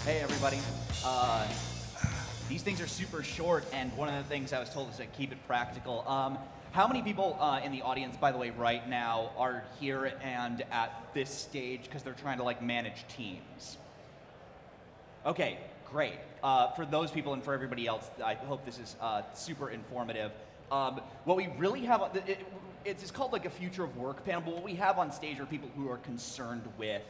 Hey everybody. These things are super short, and one of the things I was told is to keep it practical. How many people in the audience, by the way, right now are here and at this stage because they're trying to like manage teams? Okay, great. For those people and for everybody else, I hope this is super informative. What we really have, it's called like a future of work panel, but what we have on stage are people who are concerned with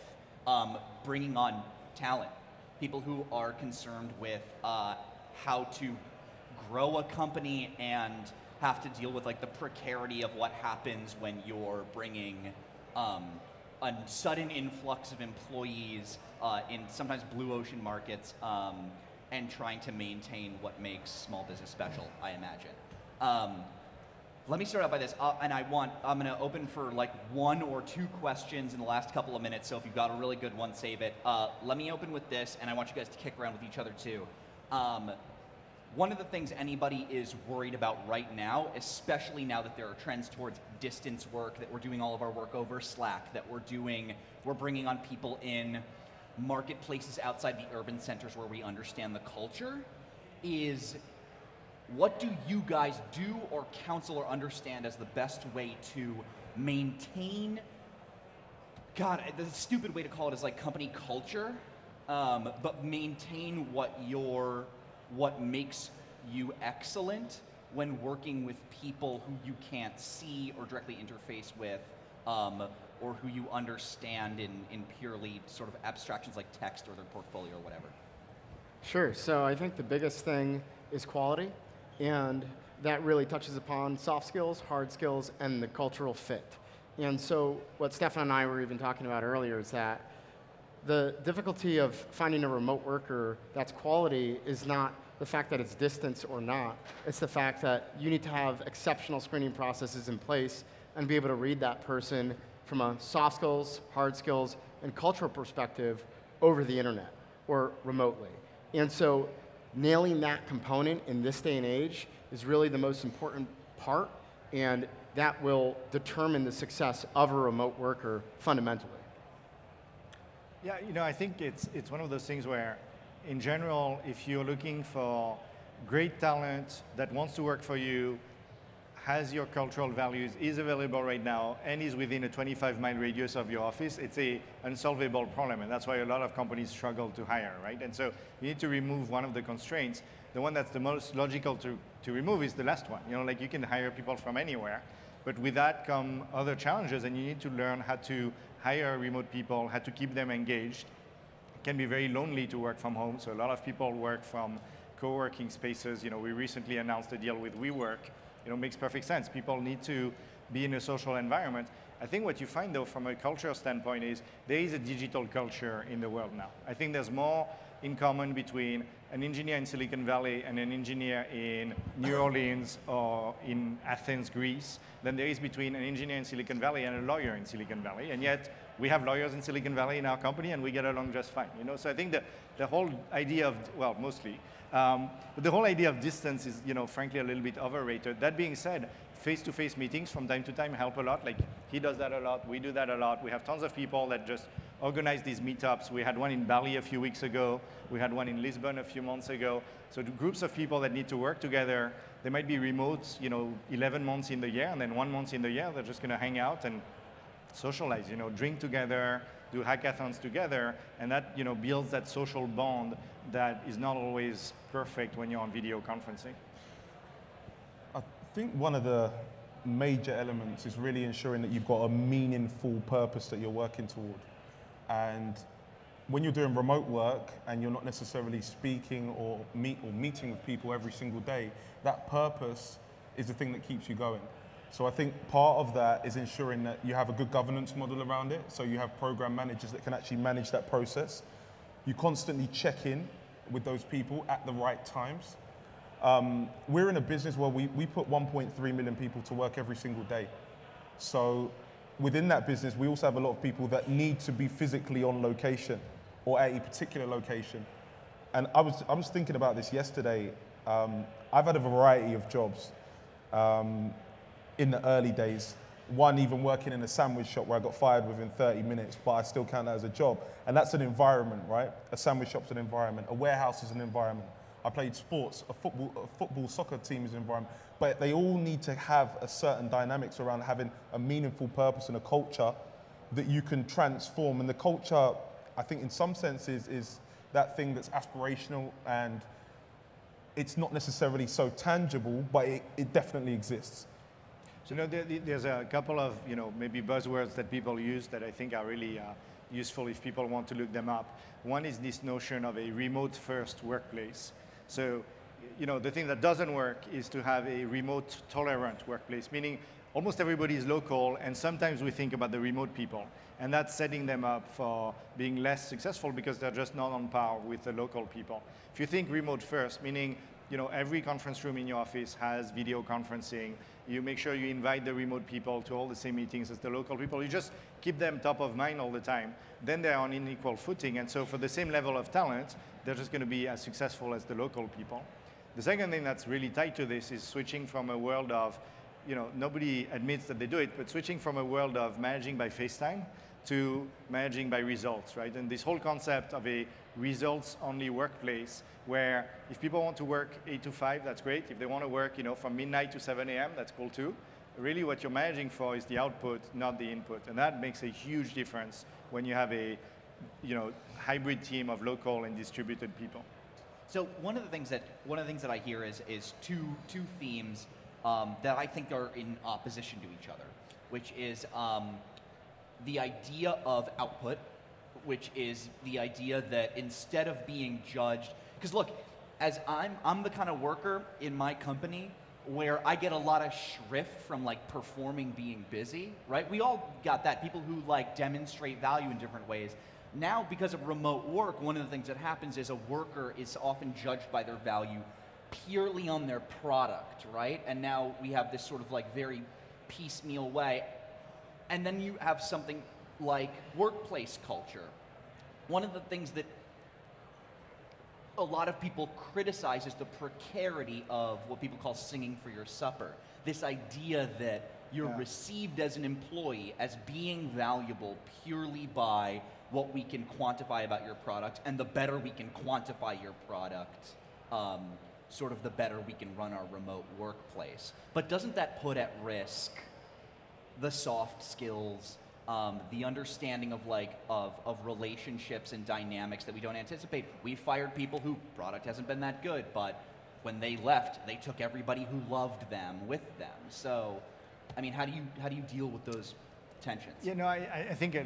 bringing on talent. People who are concerned with how to grow a company and have to deal with like the precarity of what happens when you're bringing a sudden influx of employees in sometimes blue ocean markets and trying to maintain what makes small business special, I imagine. Let me start out by this, and I'm gonna open for like 1 or 2 questions in the last couple of minutes, so if you've got a really good one, save it. Let me open with this, and I want you guys to kick around with each other too. One of the things anybody is worried about right now, especially now that there are trends towards distance work, that we're doing all of our work over Slack, that we're bringing on people in marketplaces outside the urban centers where we understand the culture, is what do you guys do or counsel or understand as the best way to maintain, God, the stupid way to call it is like company culture, but maintain what makes you excellent when working with people who you can't see or directly interface with, or who you understand in purely sort of abstractions like text or their portfolio or whatever? Sure, so I think the biggest thing is quality. And that really touches upon soft skills, hard skills, and the cultural fit. And so what Stephane and I were even talking about earlier is that the difficulty of finding a remote worker that's quality is not the fact that it's distance or not. It's the fact that you need to have exceptional screening processes in place and be able to read that person from a soft skills, hard skills, and cultural perspective over the internet or remotely. And so nailing that component in this day and age is really the most important part, and that will determine the success of a remote worker fundamentally. Yeah, I think it's one of those things where, in general, if you're looking for great talent that wants to work for you, has your cultural values, is available right now, and is within a 25-mile radius of your office, it's an unsolvable problem, and that's why a lot of companies struggle to hire, right? And so you need to remove one of the constraints. The one that's the most logical to remove is the last one. Like you can hire people from anywhere, but with that come other challenges, and you need to learn how to hire remote people, how to keep them engaged. It can be very lonely to work from home, so a lot of people work from co-working spaces. We recently announced a deal with WeWork. Makes perfect sense. People need to be in a social environment. I think what you find, though, from a culture standpoint is there is a digital culture in the world now. I think there's more in common between an engineer in Silicon Valley and an engineer in New Orleans or in Athens, Greece, than there is between an engineer in Silicon Valley and a lawyer in Silicon Valley. And yet, we have lawyers in Silicon Valley in our company, and we get along just fine. So I think the whole idea of, well, mostly, but the whole idea of distance is, frankly, a little bit overrated. That being said, face-to-face meetings from time to time help a lot. Like, he does that a lot, we do that a lot. We have tons of people that just organize these meetups. We had one in Bali a few weeks ago. We had one in Lisbon a few months ago. So the groups of people that need to work together, they might be remote, 11 months in the year, and then 1 month in the year, they're just gonna hang out and socialize, drink together, do hackathons together, and that builds that social bond that is not always perfect when you're on video conferencing. I think one of the major elements is really ensuring that you've got a meaningful purpose that you're working toward. And when you're doing remote work and you're not necessarily speaking or meeting with people every single day, that purpose is the thing that keeps you going. So I think part of that is ensuring that you have a good governance model around it. So you have program managers that can actually manage that process. You constantly check in with those people at the right times. We're in a business where we put 1.3 million people to work every single day. So within that business, we also have a lot of people that need to be physically on location or at a particular location. And I was thinking about this yesterday. I've had a variety of jobs in the early days. One even working in a sandwich shop where I got fired within 30 minutes, but I still count that as a job. And that's an environment, right? A sandwich shop's an environment. A warehouse is an environment. I played sports, a football, soccer team is an environment. But they all need to have a certain dynamics around having a meaningful purpose and a culture that you can transform. And the culture, I think in some senses, is that thing that's aspirational, and it's not necessarily so tangible, but it definitely exists. So, there's a couple of, maybe buzzwords that people use that I think are really useful if people want to look them up. One is this notion of a remote-first workplace. So, the thing that doesn't work is to have a remote-tolerant workplace, meaning almost everybody is local, and sometimes we think about the remote people, and that's setting them up for being less successful because they're just not on par with the local people. If you think remote-first, meaning every conference room in your office has video conferencing. You make sure you invite the remote people to all the same meetings as the local people. You just keep them top of mind all the time. Then they're on an equal footing. And so for the same level of talent, they're just going to be as successful as the local people. The second thing that's really tied to this is switching from a world of, nobody admits that they do it, but switching from a world of managing by FaceTime to managing by results, right? And this whole concept of a results-only workplace where if people want to work 8 to 5, that's great. If they want to work, from midnight to 7 a.m., that's cool too. Really what you're managing for is the output, not the input. And that makes a huge difference when you have a, hybrid team of local and distributed people. So one of the things that I hear is two themes that I think are in opposition to each other, which is the idea of output, which is the idea that instead of being judged, because look, as I'm the kind of worker in my company where I get a lot of shrift from like performing being busy, right? We all got that, people who like demonstrate value in different ways. Now, because of remote work, one of the things that happens is a worker is often judged by their value purely on their product, right? And now we have this sort of like very piecemeal way. And then you have something like workplace culture. One of the things that a lot of people criticize is the precarity of what people call singing for your supper. This idea that you're received as an employee as being valuable purely by what we can quantify about your product, and the better we can quantify your product, sort of the better we can run our remote workplace. But doesn't that put at risk the soft skills, the understanding of of relationships and dynamics that we don't anticipate? We fired people who product hasn't been that good, but when they left, they took everybody who loved them with them. So, I mean, how do you deal with those tensions? I think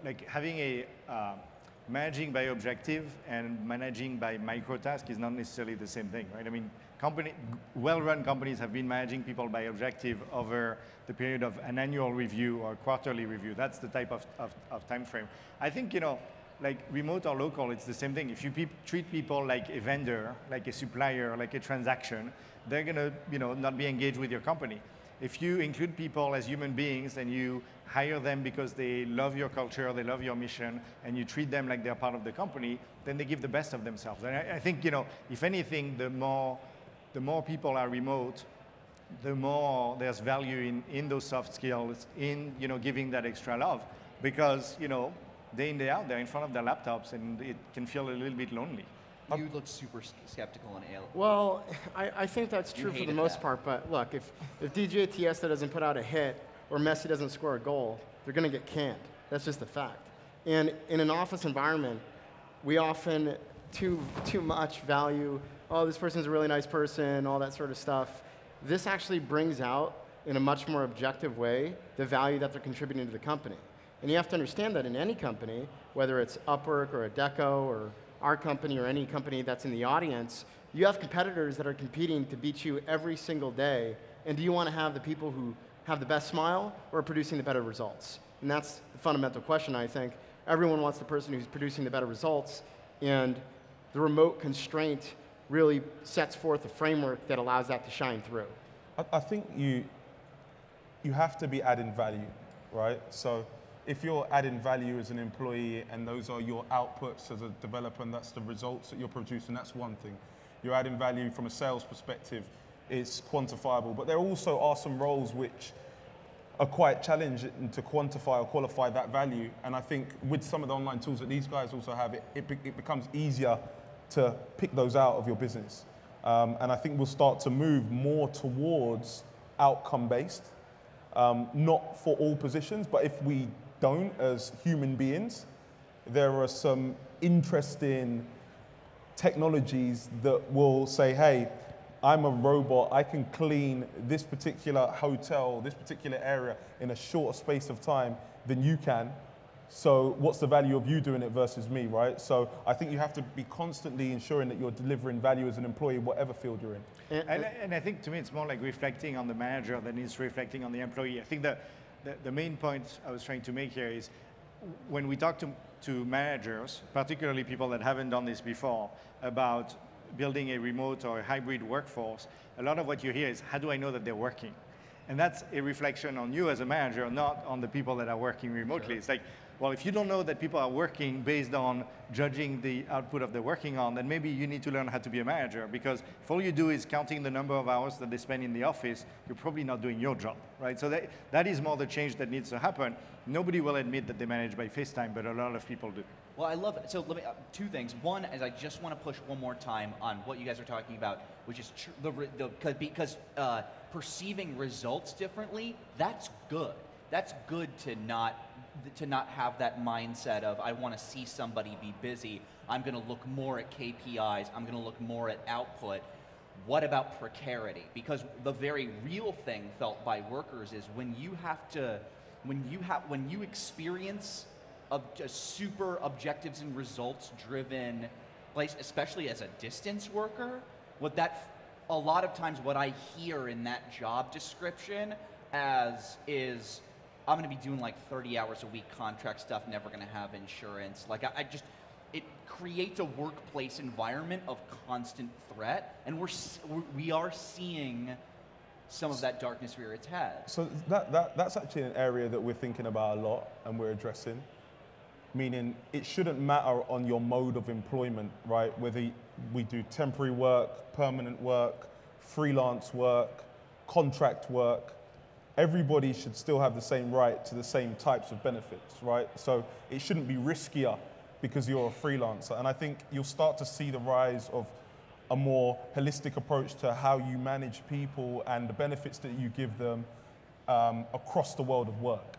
like having a managing by objective and managing by microtask is not necessarily the same thing, right? I mean, well-run companies have been managing people by objective over the period of an annual review or quarterly review. That's the type of time frame. I think, like remote or local, it's the same thing. If you treat people like a vendor, like a supplier, like a transaction, they're gonna, not be engaged with your company. If you include people as human beings and you hire them because they love your culture, they love your mission, and you treat them like they're part of the company, then they give the best of themselves. And I think, if anything, the more people are remote, the more there's value in those soft skills, in giving that extra love, because day in, day out, they're in front of their laptops, and it can feel a little bit lonely. You look super skeptical and alien. Well, I think that's true for the most part, but look, if DJ Tiesto doesn't put out a hit or Messi doesn't score a goal, they're going to get canned. That's just a fact. And in an office environment, we often too much value, oh, this person's a really nice person, all that sort of stuff. This actually brings out, in a much more objective way, the value that they're contributing to the company. And you have to understand that in any company, whether it's Upwork or Adecco or our company or any company that's in the audience, you have competitors that are competing to beat you every single day. And do you want to have the people who have the best smile or are producing the better results? And that's the fundamental question, I think. Everyone wants the person who's producing the better results, and the remote constraint really sets forth a framework that allows that to shine through. I think you have to be adding value, right? So if you're adding value as an employee and those are your outputs as a developer and that's the results that you're producing, that's one thing. You're adding value from a sales perspective, it's quantifiable. But there also are some roles which are quite challenging to quantify or qualify that value. And I think with some of the online tools that these guys also have, it becomes easier to pick those out of your business. And I think we'll start to move more towards outcome-based, not for all positions, but if we don't as human beings, there are some interesting technologies that will say, hey, I'm a robot, I can clean this particular hotel, this particular area in a shorter space of time than you can. So what's the value of you doing it versus me, right? So I think you have to be constantly ensuring that you're delivering value as an employee, whatever field you're in. And I think to me, it's more like reflecting on the manager than it's reflecting on the employee. I think the main point I was trying to make here is when we talk to managers, particularly people that haven't done this before, about building a remote or a hybrid workforce, a lot of what you hear is, how do I know that they're working? And that's a reflection on you as a manager, not on the people that are working remotely. Sure. It's like, well, if you don't know that people are working based on judging the output of the working on, then maybe you need to learn how to be a manager, because if all you do is counting the number of hours that they spend in the office, you're probably not doing your job, right? So that is more the change that needs to happen. Nobody will admit that they manage by FaceTime, but a lot of people do. Well, I love it. So let me, two things. One is I just want to push one more time on what you guys are talking about, which is because perceiving results differently, that's good. That's good to not have that mindset of, I want to see somebody be busy. I'm going to look more at KPIs. I'm going to look more at output. What about precarity? Because the very real thing felt by workers is when you experience a super objectives and results driven place, especially as a distance worker, a lot of times what I hear in that job description is, I'm going to be doing like 30 hours a week contract stuff, never going to have insurance. Like it creates a workplace environment of constant threat, and we are seeing some of that darkness rear its head. So that's actually an area that we're thinking about a lot and we're addressing. Meaning it shouldn't matter on your mode of employment, right? Whether we do temporary work, permanent work, freelance work, contract work, everybody should still have the same right to the same types of benefits, right? So it shouldn't be riskier because you're a freelancer. And I think you'll start to see the rise of a more holistic approach to how you manage people and the benefits that you give them across the world of work.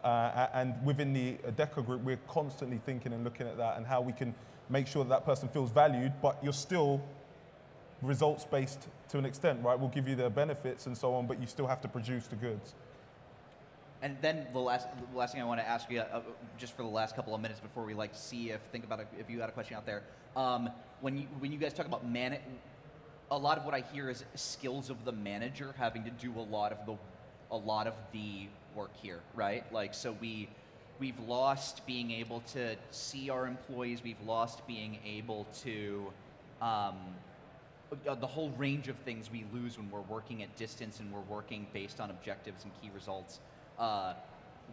And within the Adecco group, we're constantly thinking and looking at that and how we can make sure that person feels valued, but you're still results-based to an extent, right? We'll give you the benefits and so on, but you still have to produce the goods. And then the last thing I want to ask you, just for the last couple of minutes before we see if you had a question out there. When you guys talk about a lot of what I hear is skills of the manager having to do a lot of the work here, right? So we've lost being able to see our employees. We've lost being able to the whole range of things we lose when we're working at distance and we're working based on objectives and key results.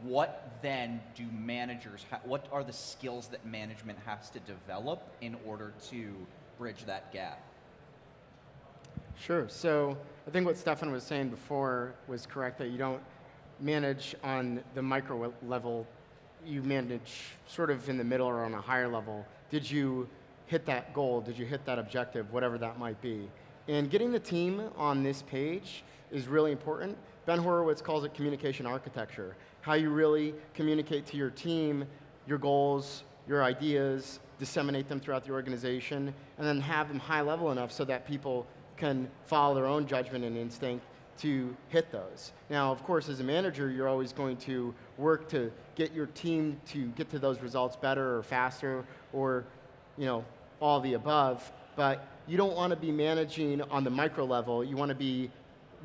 What then do managers? What are the skills that management has to develop in order to bridge that gap? Sure. So I think what Stephane was saying before was correct, that you don't manage on the micro level, you manage sort of in the middle or on a higher level. Did you hit that goal? Did you hit that objective, whatever that might be? And getting the team on this page is really important. Ben Horowitz calls it communication architecture. How you really communicate to your team your goals, your ideas, disseminate them throughout the organization, and then have them high level enough so that people can follow their own judgment and instinct to hit those. Now, of course, as a manager, you're always going to work to get your team to get to those results better or faster, or all the above, but you don't want to be managing on the micro level. You want to be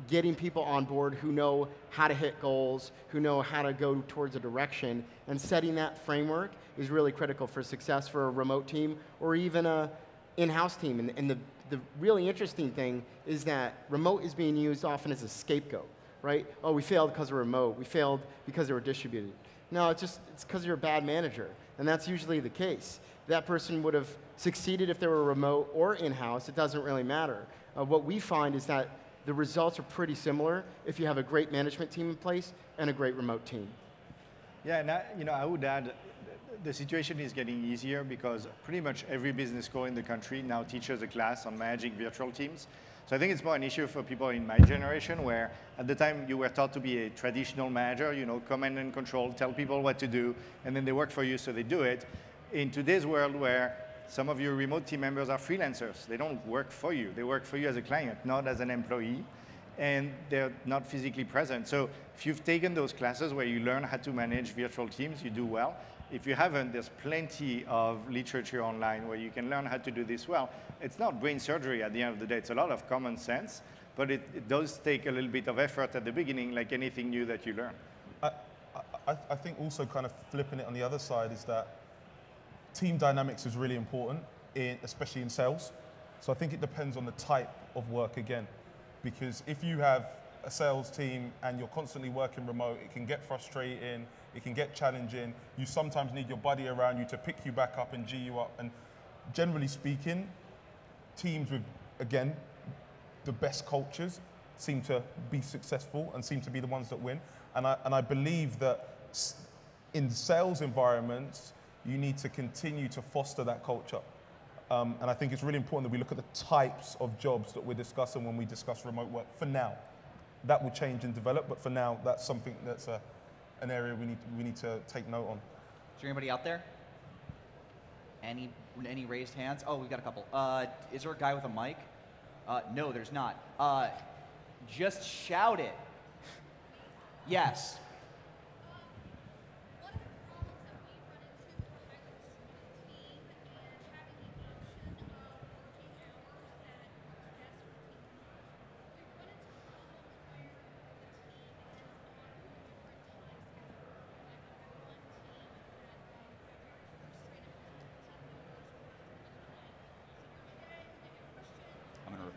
getting people on board who know how to hit goals, who know how to go towards a direction, and setting that framework is really critical for success for a remote team or even a in-house team. And the really interesting thing is that remote is being used often as a scapegoat, right? Oh, we failed because we're remote. We failed because they were distributed. No, it's because you're a bad manager, and that's usually the case. That person would have succeeded if they were remote or in-house. It doesn't really matter. What we find is that the results are pretty similar if you have a great management team in place and a great remote team. Yeah, and I would add, the situation is getting easier because pretty much every business school in the country now teaches a class on managing virtual teams. So I think it's more an issue for people in my generation where at the time you were taught to be a traditional manager, command and control, tell people what to do, and then they work for you so they do it. In today's world where some of your remote team members are freelancers, they don't work for you. They work for you as a client, not as an employee, and they're not physically present. So if you've taken those classes where you learn how to manage virtual teams, you do well. If you haven't, there's plenty of literature online where you can learn how to do this well. It's not brain surgery at the end of the day. It's a lot of common sense, but it does take a little bit of effort at the beginning, like anything new that you learn. I think also kind of flipping it on the other side is that team dynamics is really important, especially in sales. So I think it depends on the type of work again, because if you have a sales team and you're constantly working remote, it can get frustrating, it can get challenging. You sometimes need your buddy around you to pick you back up and G you up. And generally speaking, teams with, again, the best cultures seem to be successful and seem to be the ones that win. And I believe that in sales environments, you need to continue to foster that culture. And I think it's really important that we look at the types of jobs that we're discussing when we discuss remote work for now. That will change and develop, but for now, that's something that's an area we need to take note on. Is there anybody out there? Any raised hands? Oh, we've got a couple. Is there a guy with a mic? No, there's not. Just shout it. Yes.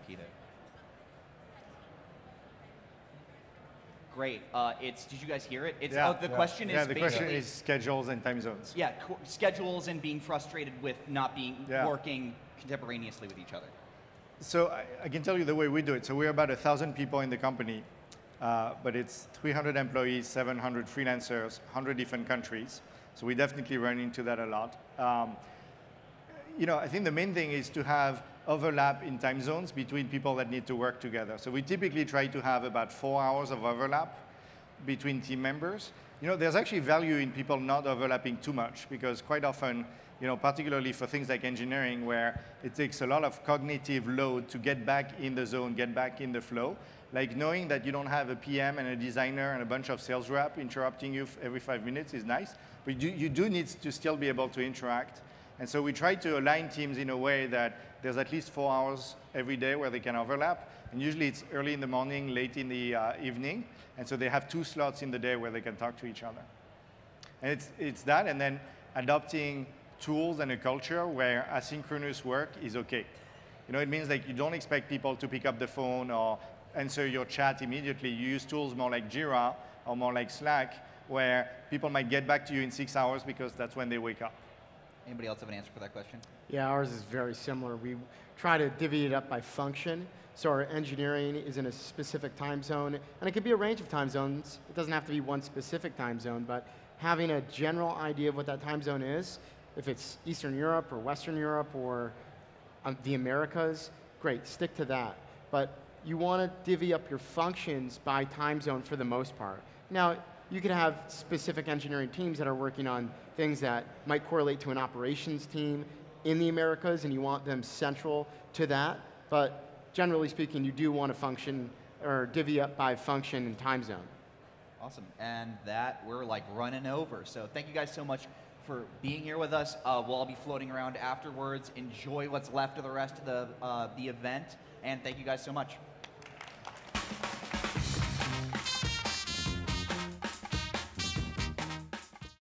Repeat it. Great. Did you guys hear it? The question is the question is schedules and time zones. Yeah, schedules and being frustrated with not being working contemporaneously with each other. So I can tell you the way we do it. So we're about 1,000 people in the company, but it's 300 employees, 700 freelancers, 100 different countries. So we definitely run into that a lot. I think the main thing is to have overlap in time zones between people that need to work together. So we typically try to have about 4 hours of overlap between team members. There's actually value in people not overlapping too much because quite often, particularly for things like engineering where it takes a lot of cognitive load to get back in the zone, get back in the flow, like knowing that you don't have a PM and a designer and a bunch of sales rep interrupting you every 5 minutes is nice, but you do need to still be able to interact. And so we try to align teams in a way that there's at least 4 hours every day where they can overlap. And usually it's early in the morning, late in the evening. And so they have 2 slots in the day where they can talk to each other. And it's that, and then adopting tools and a culture where asynchronous work is okay. It means like you don't expect people to pick up the phone or answer your chat immediately. You use tools more like Jira or more like Slack where people might get back to you in 6 hours because that's when they wake up. Anybody else have an answer for that question? Yeah, ours is very similar. We try to divvy it up by function. So our engineering is in a specific time zone, and it could be a range of time zones. It doesn't have to be one specific time zone, but having a general idea of what that time zone is, if it's Eastern Europe or Western Europe or the Americas, great, stick to that. But you want to divvy up your functions by time zone for the most part. Now, you could have specific engineering teams that are working on things that might correlate to an operations team in the Americas, and you want them central to that. But generally speaking, you do want to function or divvy up by function and time zone. Awesome. And that, we're like running over. So thank you guys so much for being here with us. We'll all be floating around afterwards. Enjoy what's left of the rest of the event. And thank you guys so much.